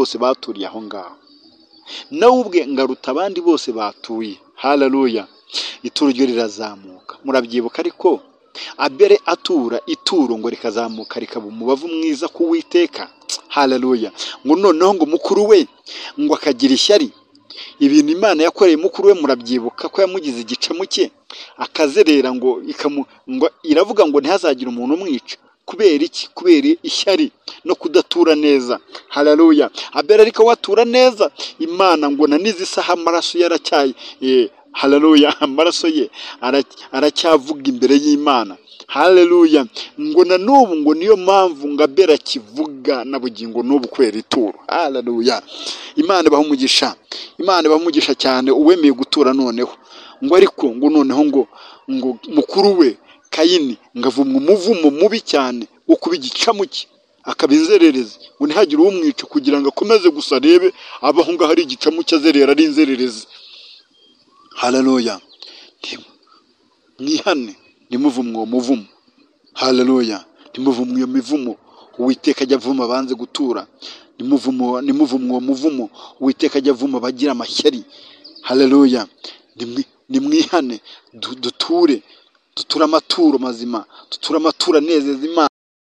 bose baturiye aho ngaho, nawe ubwe ngaruta abandi bose batuye. Haleluya. Ituro ryo rirazamuka, murabyibuka ariko Abeli atura ituro ngo rikazamuka rikaba umubavu mwiza ku Uwiteka. Haleluya. Ngo noneho ngo mukuru we ngo akagira ishyari, ibintu Imana yakoreye mukuru we murabyibuka ko yamugize igicamu cye akazerera, ngo iravuga ngo ntihazagire umuntu umwica. Kubera iki? Kubera ishyari no kudatura neza. Haleluya. Abeli ariko watura neza, Imana ngo na n'izi saha amaraso yaracyaye, haleluya, amaraso ye aracyavuga imbere y'Imana. Haleluya. Ngo na n'ubu ngo niyo mpamvu ngo Abeli akivuga na bugingo n'ubu kwera ituro. Haleluya. Imana ibaha umugisha, Imana ibaha umugisha cyane uwemeye gutura noneho. Ngo ariko ngo noneho ngo mukuru we Kayini ngavumwa umuvumo mubi cyane wo kuba igicamu cye, akaba inzererezi, ngo ntihagire umwica kugira ngo akomeze gusa arebe abaho ngaho ari igicamu cye azerera ari inzererezi. Haleluya. Mwihane nimuvumwe uwo muvumo. Haleluya. Nimuvumwe iyo mivumo Uwiteka ajya avuma abanze gutura. Nimuvumwe uwo muvumo Uwiteka ajya avuma abagira amashyari. Haleluya. Nimwihane duture amaturo mazima, duture amaturo anezeza Imana.